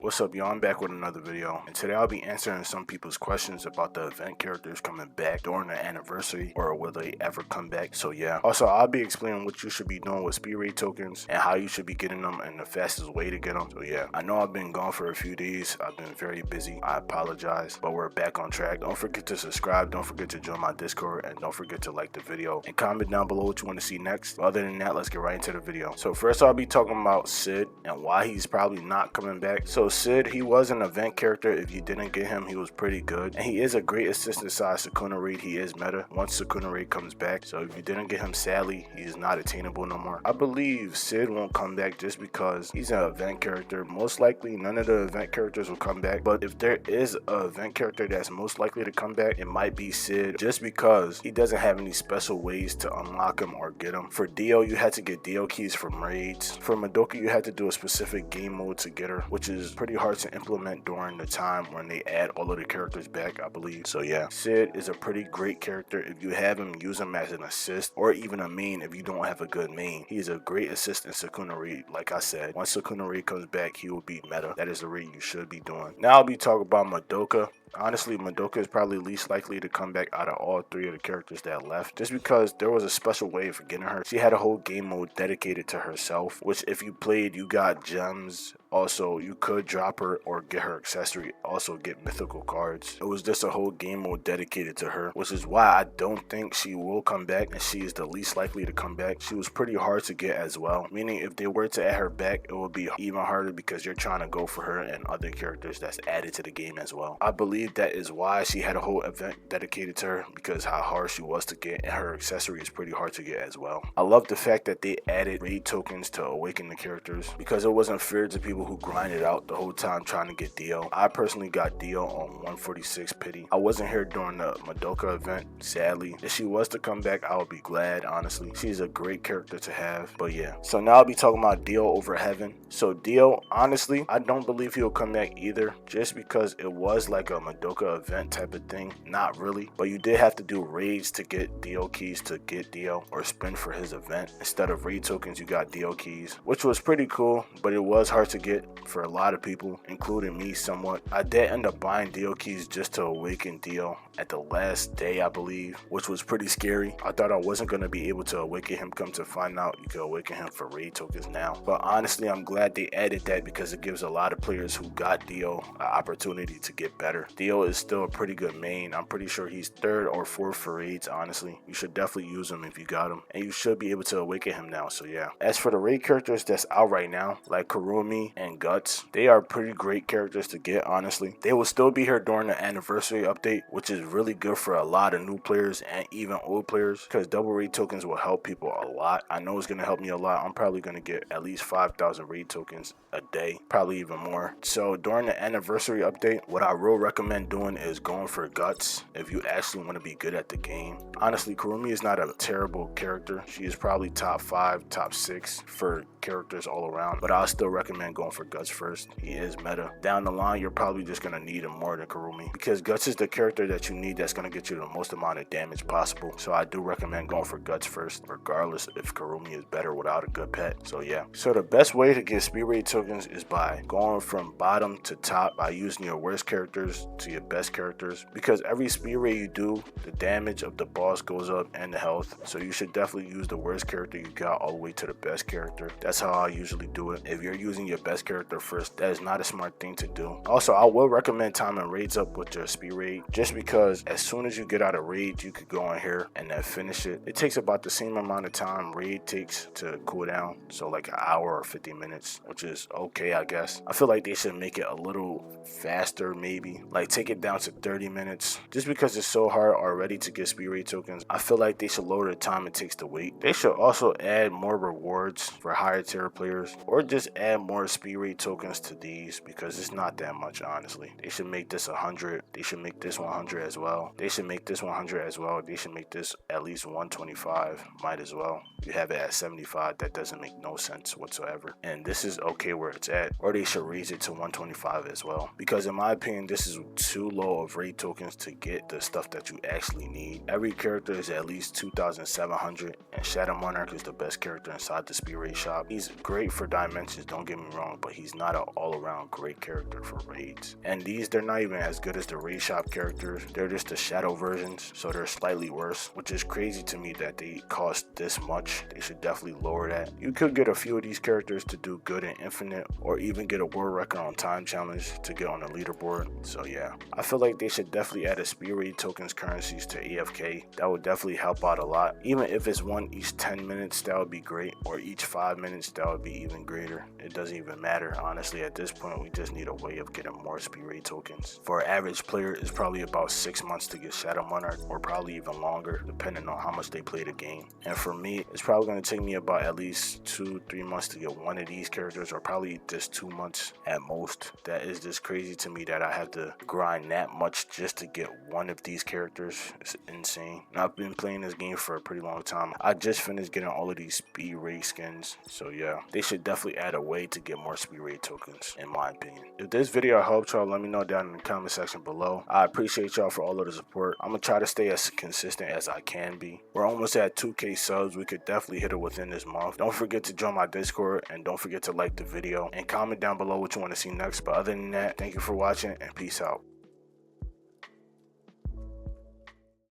What's up, y'all? I'm back with another video, and today I'll be answering some people's questions about the event characters coming back during the anniversary, or will they ever come back. So yeah, also I'll be explaining what you should be doing with speed raid tokens and how you should be getting them and the fastest way to get them. So yeah, I know I've been gone for a few days. I've been very busy. I apologize, but we're back on track. Don't forget to subscribe, don't forget to join my Discord, and don't forget to like the video and comment down below what you want to see next. But other than that, let's get right into the video. So first I'll be talking about Sid and why he's probably not coming back. So Sid, he was an event character. If you didn't get him, he was pretty good, and he is a great assistant side Sukuna raid. He is meta once Sukuna raid comes back, so if you didn't get him, sadly he is not attainable no more. I believe Sid won't come back just because he's an event character. Most likely none of the event characters will come back, but if there is an event character that's most likely to come back, it might be Sid, just because he doesn't have any special ways to unlock him or get him. For Dio, you had to get Dio keys from raids. For Moka, you had to do a specific game mode to get her, which is pretty hard to implement during the time when they add all of the characters back, I believe. So yeah, Sid is a pretty great character. If you have him, use him as an assist or even a main if you don't have a good main. He is a great assist in Sukuna raid. Like I said, once Sukuna raid comes back, he will be meta. That is the raid you should be doing. Now I'll be talking about Moka. Honestly, Moka is probably least likely to come back out of all three of the characters that left, just because there was a special way for getting her. She had a whole game mode dedicated to herself, which if you played, you got gems. Also, you could drop her or get her accessory, also get mythical cards. It was just a whole game mode dedicated to her, which is why I don't think she will come back, and she is the least likely to come back. She was pretty hard to get as well, meaning if they were to add her back, it would be even harder because you're trying to go for her and other characters that's added to the game as well. I believe that is why she had a whole event dedicated to her, because how hard she was to get, and her accessory is pretty hard to get as well. I love the fact that they added raid tokens to awaken the characters, because it wasn't fair to people who grinded out the whole time trying to get Dio. I personally got Dio on 146 pity. I wasn't here during the Moka event, sadly. If she was to come back, I would be glad, honestly. She's a great character to have. But yeah, so now I'll be talking about Dio Over Heaven. So Dio, honestly, I don't believe he'll come back either, just because it was like a Moka event type of thing. Not really, but you did have to do raids to get Dio keys to get Dio, or spin for his event. Instead of raid tokens, you got Dio keys, which was pretty cool, but it was hard to get for a lot of people, including me somewhat. I did end up buying Dio keys just to awaken Dio at the last day, I believe, which was pretty scary. I thought I wasn't going to be able to awaken him. Come to find out, you can awaken him for raid tokens now. But honestly, I'm glad they added that, because it gives a lot of players who got Dio an opportunity to get better. Dio is still a pretty good main. I'm pretty sure he's 3rd or 4th for raids, honestly. You should definitely use him if you got him, and you should be able to awaken him now. So yeah, as for the raid characters that's out right now, like Kurumi and Guts, they are pretty great characters to get, honestly. They will still be here during the anniversary update, which is really good for a lot of new players and even old players, because double raid tokens will help people a lot. I know it's going to help me a lot. I'm probably going to get at least 5,000 raid tokens a day, probably even more. So during the anniversary update, what I will recommend doing is going for Guts if you actually want to be good at the game. Honestly, Kurumi is not a terrible character. She is probably top 5, top 6 for characters all around, but I'll still recommend going for Guts first. He is meta. Down the line, you're probably just going to need him more than Kurumi, because Guts is the character that you need that's going to get you the most amount of damage possible. So I do recommend going for Guts first, regardless if Kurumi is better without a good pet. So yeah, so the best way to get speed raid tokens is by going from bottom to top, by using your worst characters to your best characters, because every speed raid you do, the damage of the boss goes up and the health. So you should definitely use the worst character you got all the way to the best character. That's how I usually do it. If you're using your best character first, that is not a smart thing to do. Also, I will recommend timing raids up with your speed raid, just because as soon as you get out of raid, you could go in here and then finish it. It takes about the same amount of time raid takes to cool down, so like an hour or 50 minutes, which is okay, I guess. I feel like they should make it a little faster, maybe like take it down to 30 minutes, just because it's so hard already to get speed raid tokens. I feel like they should lower the time it takes to wait. They should also add more rewards for higher tier players, or just add more speed raid tokens to these, because it's not that much, honestly. They should make this 100. They should make this 100 as well. They should make this 100 as well. They should make this at least 125. Might as well. You have it at 75. That doesn't make no sense whatsoever, and this is okay where it's at. Or they should raise it to 125 as well, because in my opinion, this is too low of rate tokens to get the stuff that you actually need. Every character is at least 2,700, and Shadow Monarch is the best character inside the speed rate shop. He's great for dimensions, don't get me wrong, but he's not an all-around great character for raids. And they're not even as good as the raid shop characters. They're just the shadow versions, so they're slightly worse, which is crazy to me that they cost this much. They should definitely lower that. You could get a few of these characters to do good in Infinite, or even get a world record on time challenge to get on the leaderboard. So yeah, I feel like they should definitely add a speed raid tokens currencies to AFK. That would definitely help out a lot. Even if it's one each 10 minutes, that would be great, or each 5 minutes, that would be even greater. It doesn't even matter, honestly. At this point, we just need a way of getting more speed raid tokens. For an average player, it's probably about 6 months to get Shadow Monarch, or probably even longer, depending on how much they play the game. And for me, it's probably going to take me about at least 2-3 months to get one of these characters, or probably just 2 months at most. That is just crazy to me that I have to grind that much just to get one of these characters. It's insane. And I've been playing this game for a pretty long time. I just finished getting all of these speed raid skins. So yeah, they should definitely add a way to get more speed raid tokens, in my opinion. If this video helped y'all, let me know down in the comment section below. I appreciate y'all for all of the support. I'm gonna try to stay as consistent as I can be. We're almost at 2K subs. We could definitely hit it within this month. Don't forget to join my Discord, and don't forget to like the video and comment down below what you want to see next. But other than that, thank you for watching, and peace out.